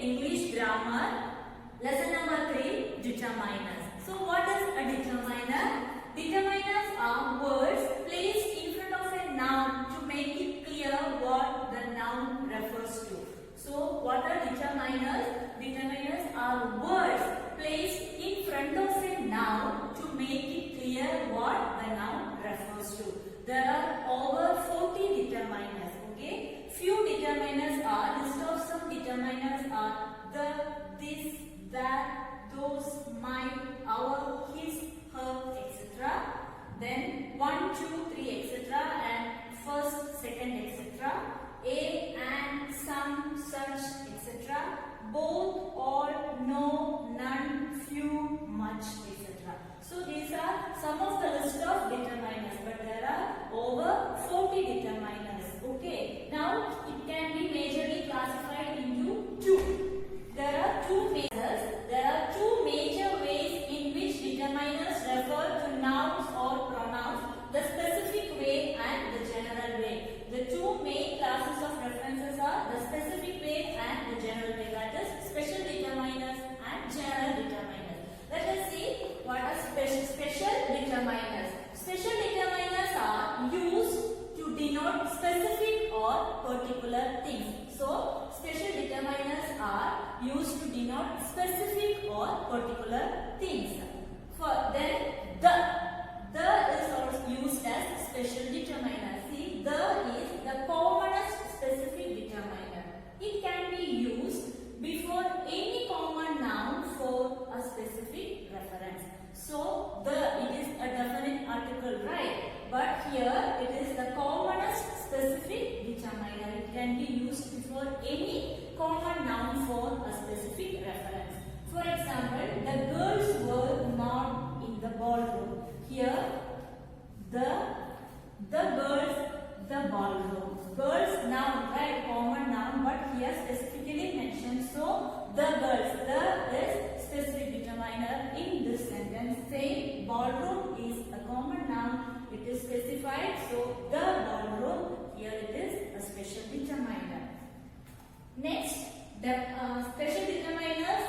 English grammar. Lesson number 3, determiners. So what is a determiner? Determiners are words placed in front of a noun to make it clear what the noun refers to. So what are determiners? Determiners are words placed in front of a noun to make it clear what the noun refers to. There are over 40 determiners. Okay, few determiners are, list of some determiners are the, this, that, those, might, our, his, her, etc. Then 1, 2, 3, etc. and first, second, etc. A, and, some, such, etc. Both, all, no, none, few, much, etc. So these are some of the list of determiners, but there are over 40 determiners. Okay, now it can be majorly classified into two. There are two major ways in which determiners refer to nouns or pronouns: the specific way and the general way. The two main classes of references are the specific way and the general way, that is special determiners and general determiners. Let us see what are special determiners. Special determiners are used to denote specific or particular things. So, special determiners are used to denote specific or particular things. Then, the is also used as special determiner. See, the is the commonest specific determiner. It can be used before any common noun for a specific reference. So, it is a definite article, right? But here it is the commonest specific determiner. It can be used before any common noun for a specific reference. For example, the girls were not in the ballroom. Here, the girls, the ballroom. Girls noun, right? Common noun, but here specifically mentioned. So, the girls, the is specific determiner in this sentence. Saying ballroom is a common noun, it is specified. So, the ballroom, here it is a special determiner. Next, the special determiners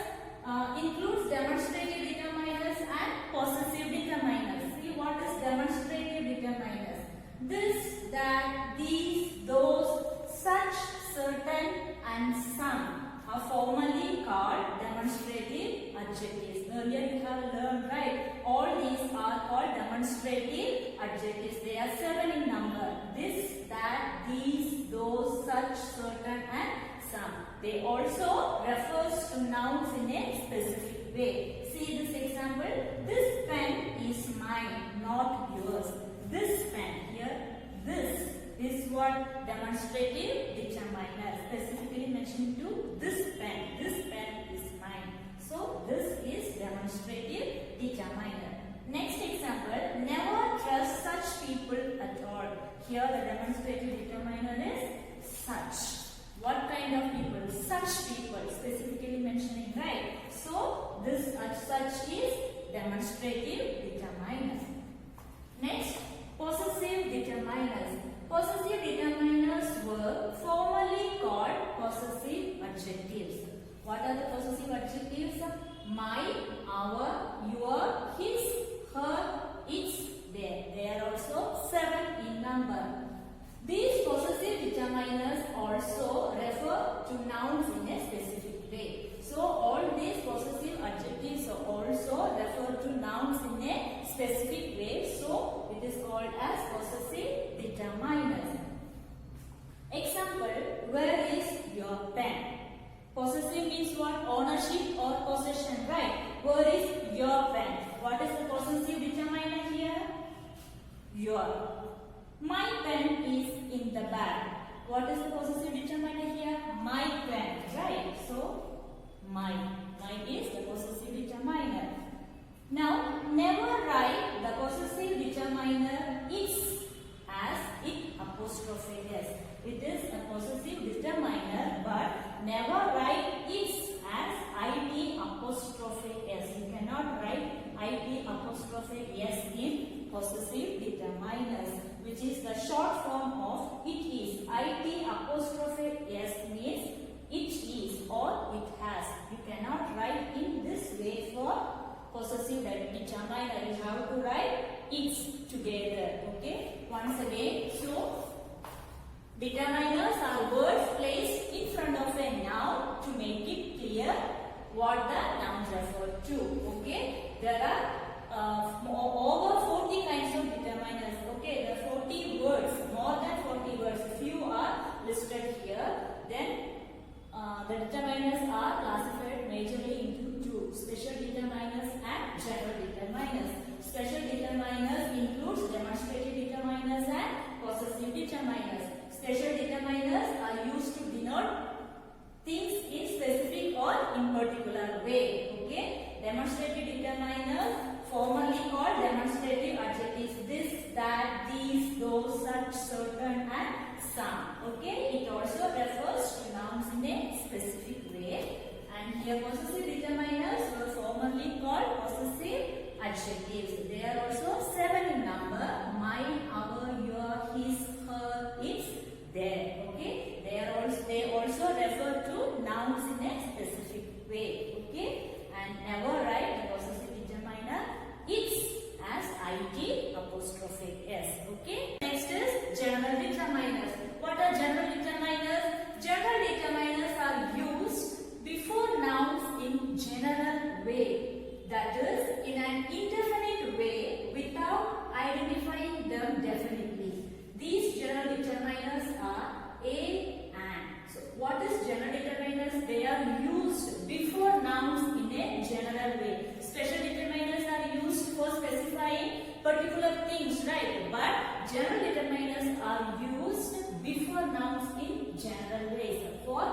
includes demonstrative determiners and possessive determiners. See, what is demonstrative determiners? This, that, these, those, such, certain, and some are formally called demonstrative adjectives. Earlier you have learned, right? All these are called demonstrative adjectives. They are 7 in number. This, that, these, those, such, certain, and some. They also refers to nouns in a specific way. See this example. This pen is mine, not yours. This pen, here, this is what demonstrative determiner, specifically mentioned to this pen. This pen is mine. So this is demonstrative determiner. Next example, never trust such people at all. Here the demonstrative determiner is such. What kind of people? Such people, specifically mentioning, right? So this such is demonstrative determiner. Next, possessive determiners. Possessive determiners were formerly called possessive adjectives. What are the possessive adjectives? My, our, your, his, her, its, their. They are also 7 in number. These possessive determiners also refer to nouns in a specific way. So all these possessive adjectives also refer to nouns in a specific way. So it is called as possessive determiners. Example, where is your pen? Possessive means what? Ownership or possession, right? Where is your pen? What is the possessive determiner here? Your. My pen is in the bag. What is the possessive determiner here? My pen, right? So, my is the possessive determiner. Now, never write the possessive determiner its as it apostrophe s. It is a possessive determiner, but never write its as it apostrophe s. You cannot write it apostrophe s in possessive determiners, which is the short form of it is. It apostrophe s means it is or it has. the determiners are classified majorly into two: special determiners and general determiners. Special determiners includes demonstrative determiners and possessive determiners. Special determiners are used to denote things in specific or in particular way. Okay, demonstrative determiners, formally called demonstrative adjectives: this, that, these, those, such, certain, and some. Okay, it also refers to nouns in a specific way. And here possessive determiners were formerly called possessive adjectives. They are also 7 in number: mine, our, your, his, her, its, their. Okay, they also refer to nouns in a specific way. Okay, and never write the possessive determiner its as it apostrophe s. Okay, next is general determiners. What are general determiners? General determiners are used before nouns in general way, that is in an indefinite way without identifying them definitely. These general determiners are a, and. So what is general determiners? They are used before nouns in a general way. Special determiners are used for specifying particular things, right? But general determiners are used before nouns in general ways for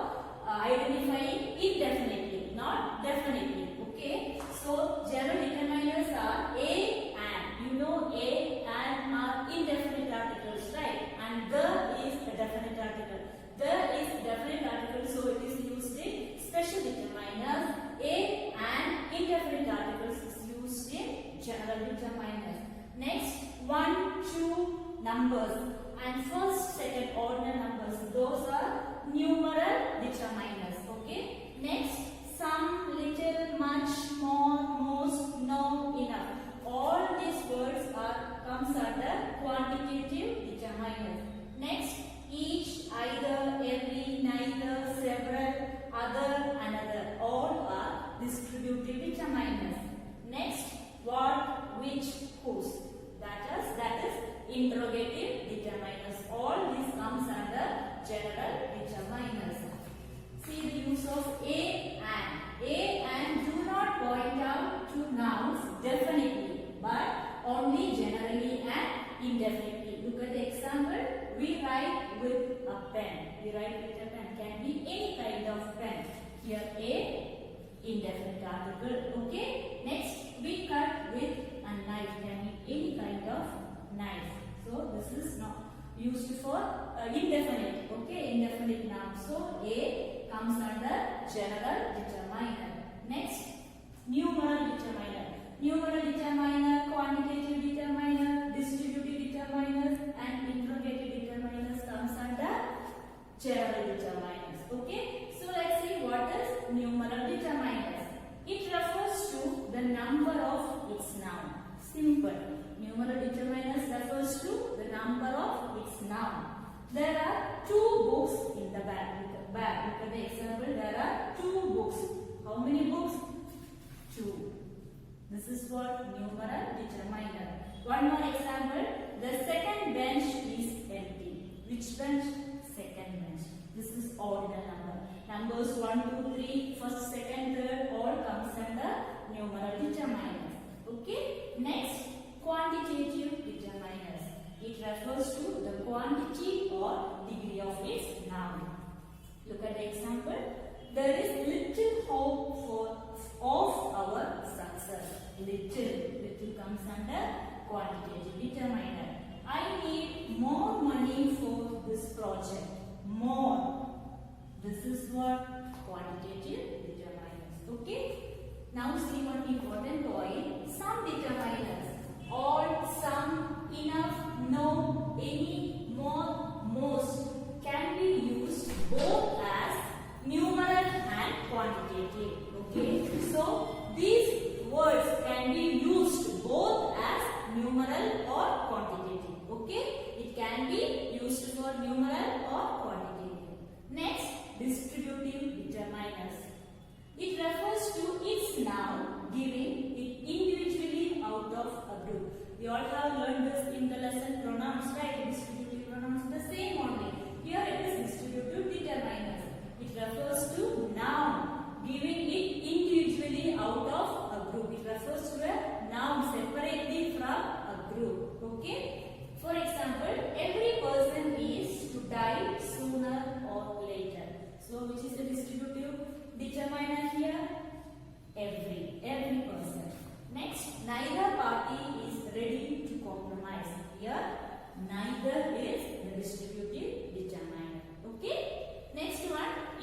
identifying indefinitely, not definitely. Okay, so general determiners are a, and. You know a and are indefinite articles, right? And the is a definite article. The is definite article, so it is used in special determiners. A and indefinite articles is used in general determiners. Next, 1, 2 numbers and first, second ordinal numbers. Those are numeral determiners. Okay. Next, some, little, much, more, most, no, enough. All these words comes under quantitative determiners. Next, each, either, every, neither, several, other, another. All are distributive determiners. Next, what, which, whose. That is interrogative determiners. All these comes under general determiners. See the use of a and. A and do not point out to nouns definitely, but only generally and indefinitely. Look at the example. We write with a pen. We write with a pen. Can be any kind of pen. Here a, indefinite article. Okay. Next, we cut with a knife. Can be any kind of knife. So this is not used for indefinite. Okay, indefinite noun. So a comes under general determiner. Next, numeral determiner. Numeral determiner, quantitative determiner, distributive determiners, and interrogative determiners comes under general determiners. Okay, so let's see what is numeral determiners. It refers to the number of its noun. Simple. Numeral determiners refers to the number of its noun. There are 2 books in the bag. Look at the example. There are 2 books. How many books? 2. This is what numeral determiner. One more example. The second bench is empty. Which bench? Second bench. This is ordinal number. Numbers 1, 2, 3, first, second, third, all comes under numeral determiners. Okay. Next, quantitative determiners. It refers to the quantity or degree of its noun. Look at the example. There is little hope of our success. Little comes under quantitative determiner. I need more money for this project. More. This is what quantitative determiners. Okay. Now see one important point. Some determiners. All, some, enough, no, any, more, most can be used both as numeral and quantitative. Okay. So these words can be used both as numeral or quantitative. Okay. It can be used for numeral or quantitative. Next, distributive determiners. It refers to its noun, giving it individually out of a group. We all have learned this in the lesson pronouns, right? Distributive pronouns, the same only. Here it is distributive determiners. It refers to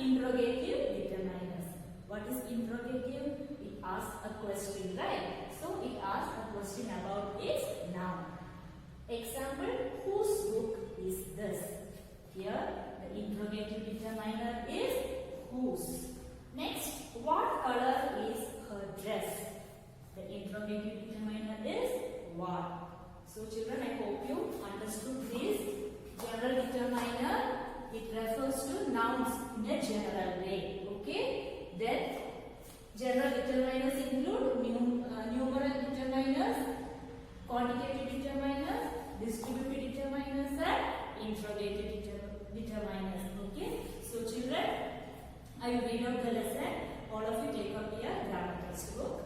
interrogative determiners. What is interrogative? It asks a question, right? So it asks a question about its noun. Example, whose book is this? Here the interrogative determiner is whose. Next, what color is her dress? The interrogative determiner is what. So children, I hope you understood this. General determiner, it refers to nouns in a general way. Okay. Then general determiners include numeral determiners, quantitative determiners, distributive determiners and interrogative determiners. Okay. So children, I will read out the lesson. All of you take up your grammar textbook.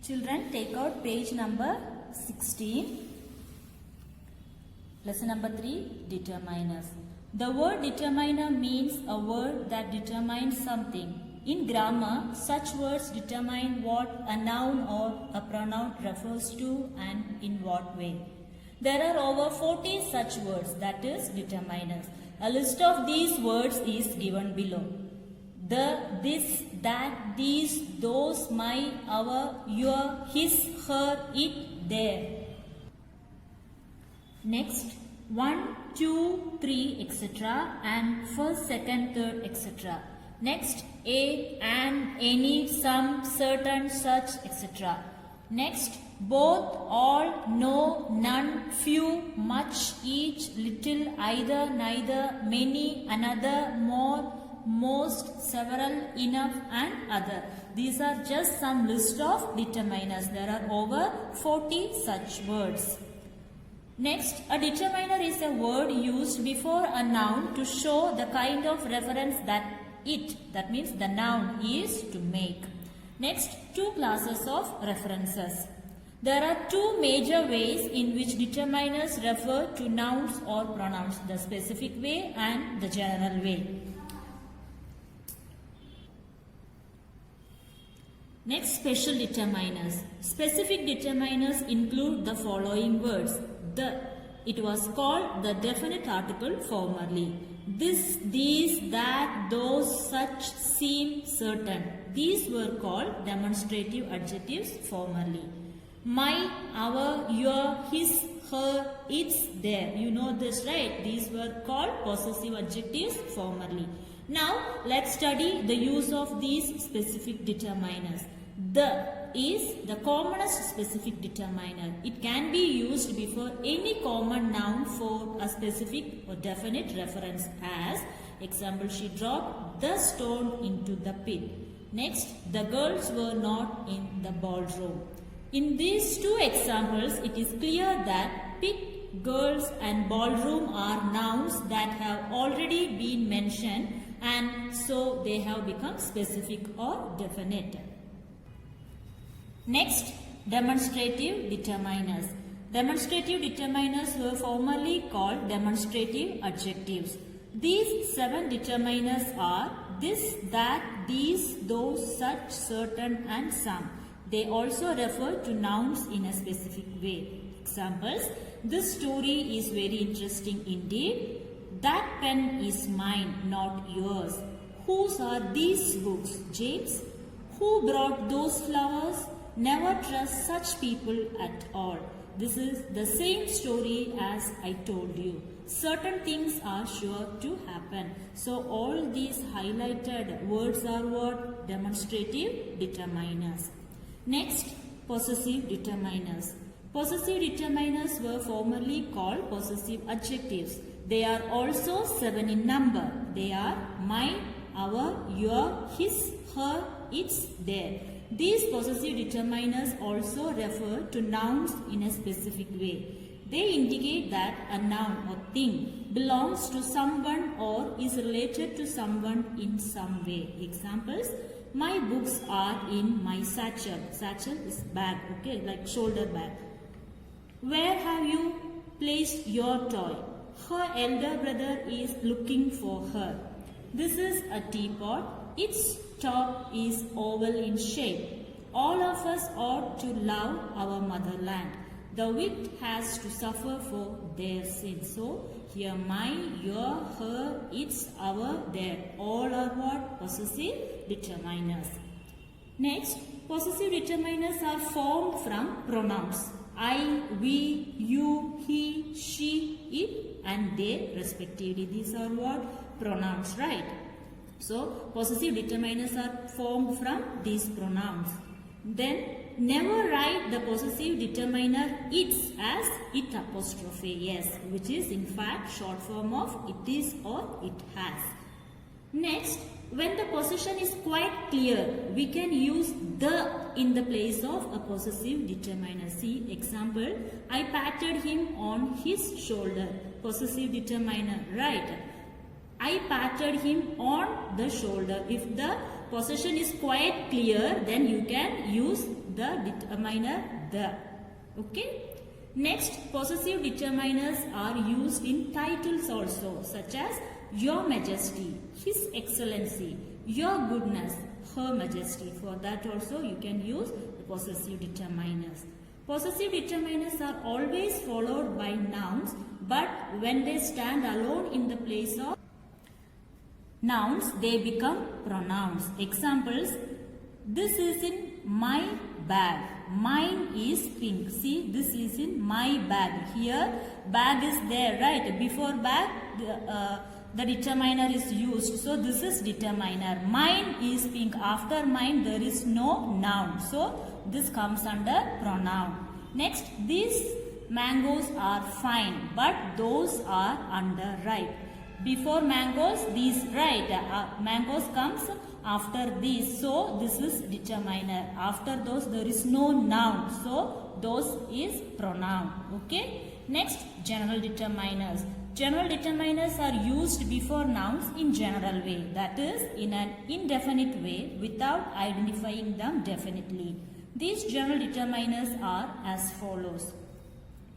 Children, take out page number 16. Lesson number 3, determiners. The word determiner means a word that determines something. In grammar, such words determine what a noun or a pronoun refers to and in what way. There are over 40 such words, that is determiners. A list of these words is given below. The, this, that, these, those, my, our, your, his, her, it, their. Next, 1, 2, 3, etc. and first, second, third, etc. Next, a, an, any, some, certain, such, etc. Next, both, all, no, none, few, much, each, little, either, neither, many, another, more, most, several, enough and other. These are just some list of determiners. There are over 40 such words. Next, a determiner is a word used before a noun to show the kind of reference that it, that means the noun, is to make. Next, two classes of references. There are two major ways in which determiners refer to nouns or pronouns, the specific way and the general way. Next, special determiners. Specific determiners include the following words. The, it was called the definite article formerly. This, these, that, those, such, seem, certain. These were called demonstrative adjectives formerly. My, our, your, his, her, its, their. You know this, right? These were called possessive adjectives formerly. Now, let's study the use of these specific determiners. The is the commonest specific determiner. It can be used before any common noun for a specific or definite reference as, example, she dropped the stone into the pit. Next, the girls were not in the ballroom. In these two examples, it is clear that pit, girls and ballroom are nouns that have already been mentioned and so they have become specific or definite. Next, demonstrative determiners. Demonstrative determiners were formerly called demonstrative adjectives. These 7 determiners are this, that, these, those, such, certain and some. They also refer to nouns in a specific way. Examples, this story is very interesting indeed. That pen is mine, not yours. Whose are these books, James? Who brought those flowers? Never trust such people at all. This is the same story as I told you. Certain things are sure to happen. So all these highlighted words are what? Demonstrative determiners. Next, possessive determiners. Possessive determiners were formerly called possessive adjectives. They are also 7 in number. They are my, our, your, his, her, its, their. These possessive determiners also refer to nouns in a specific way. They indicate that a noun or thing belongs to someone or is related to someone in some way. Examples, my books are in my satchel. Satchel is bag, okay, like shoulder bag. Where have you placed your toy? Her elder brother is looking for her. This is a teapot. Its top is oval in shape. All of us ought to love our motherland. The wicked has to suffer for their sins. So, Here mine, your, her, its, our, their. All are what? Possessive determiners. Next, possessive determiners are formed from pronouns. I, we, you, he, she, it and they respectively. These are what? Pronouns, right? So, possessive determiners are formed from these pronouns. Then, never write the possessive determiner its as it apostrophe s, which is in fact short form of it is or it has. Next, when the possession is quite clear, we can use the in the place of a possessive determiner. See example, I patted him on his shoulder. Possessive determiner, right? I patted him on the shoulder. If the possession is quite clear, then you can use the determiner the. Okay? Next, possessive determiners are used in titles also, such as Your Majesty, His Excellency, Your Goodness, Her Majesty. For that also you can use the possessive determiners. Possessive determiners are always followed by nouns, but when they stand alone in the place of nouns, they become pronouns. Examples, this is in my bag. Mine is pink. See, this is in my bag. Here, bag is there, right? Before bag, the determiner is used. So, this is determiner. Mine is pink. After mine, there is no noun. So, this comes under pronoun. Next, these mangoes are fine, but those are underripe. Before mangoes, these, right? Mangoes comes after these. So, this is determiner. After those, there is no noun. So, those is pronoun. Okay. Next, general determiners. General determiners are used before nouns in general way. That is, in an indefinite way without identifying them definitely. These general determiners are as follows.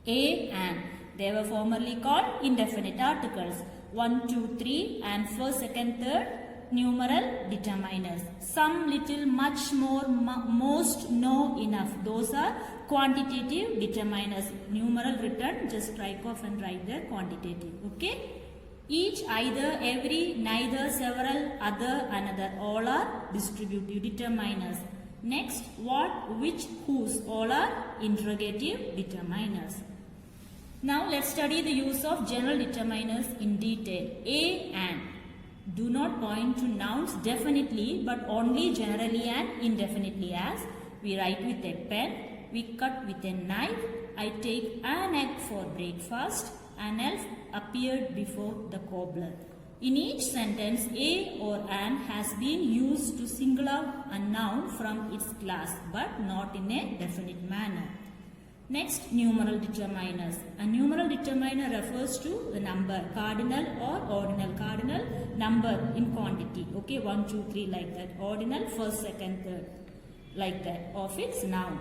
A and. They were formerly called indefinite articles. 1, 2, 3 and first, second, third numeral determiners. Some, little, much, more, most, no, enough. Those are quantitative determiners. Numeral written, just strike off and write there quantitative. Okay. Each, either, every, neither, several, other, another. All are distributive determiners. Next, what, which, whose. All are interrogative determiners. Now let's study the use of general determiners in detail. A and. Do not point to nouns definitely but only generally and indefinitely, as we write with a pen, we cut with a knife, I take an egg for breakfast, an elf appeared before the cobbler. In each sentence, a or an has been used to single out a noun from its class but not in a definite manner. Next, numeral determiners. A numeral determiner refers to the number, cardinal or ordinal. Cardinal, number in quantity. Okay, 1, 2, 3 like that. Ordinal, first, second, third like that of its noun.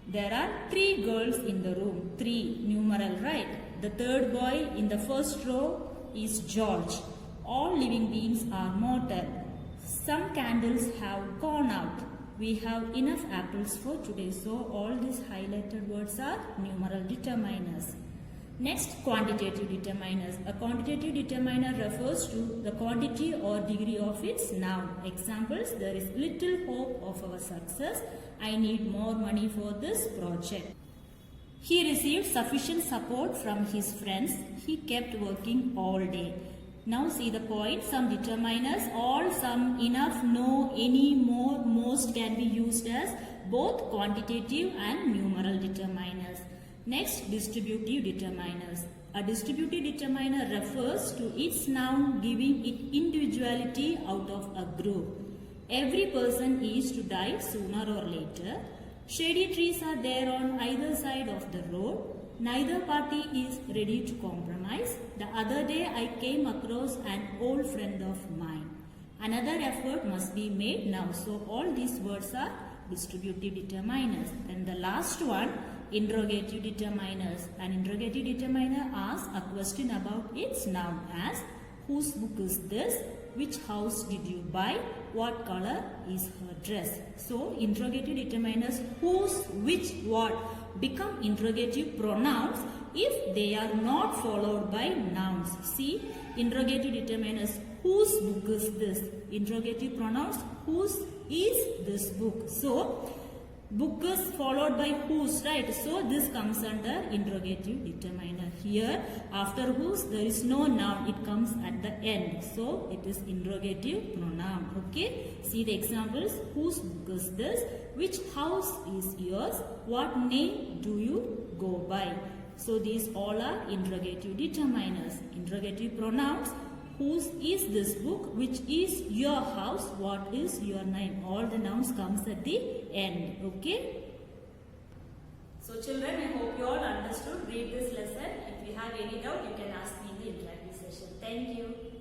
There are 3 girls in the room. 3, numeral, right? The third boy in the first row is George. All living beings are mortal. Some candles have gone out. We have enough apples for today. So, all these highlighted words are numeral determiners. Next, quantitative determiners. A quantitative determiner refers to the quantity or degree of its noun. Examples, there is little hope of our success. I need more money for this project. He received sufficient support from his friends. He kept working all day. Now see the point. Some determiners, all, some, enough, no, any, more, most can be used as both quantitative and numeral determiners. Next, distributive determiners. A distributive determiner refers to its noun giving it individuality out of a group. Every person is to die sooner or later. Shady trees are there on either side of the road. Neither party is ready to compromise. The other day I came across an old friend of mine. Another effort must be made now. So all these words are distributive determiners. Then the last one, interrogative determiners. An interrogative determiner asks a question about its noun, as whose book is this? Which house did you buy? What color is her dress? So interrogative determiners, whose, which, what become interrogative pronouns if they are not followed by nouns. See, interrogative determiners. Whose book is this? Interrogative pronouns. Whose is this book? So, book is followed by whose, right? So, this comes under interrogative determiner. Here, after whose, there is no noun. It comes at the end. So, it is interrogative pronoun. Okay? See the examples. Whose book is this? Which house is yours? What name do you go by? So, these all are interrogative determiners. Interrogative pronouns. Whose is this book? Which is your house? What is your name? All the nouns comes at the end. Okay? So children, I hope you all understood. Read this lesson. If you have any doubt, you can ask me in the interactive session. Thank you.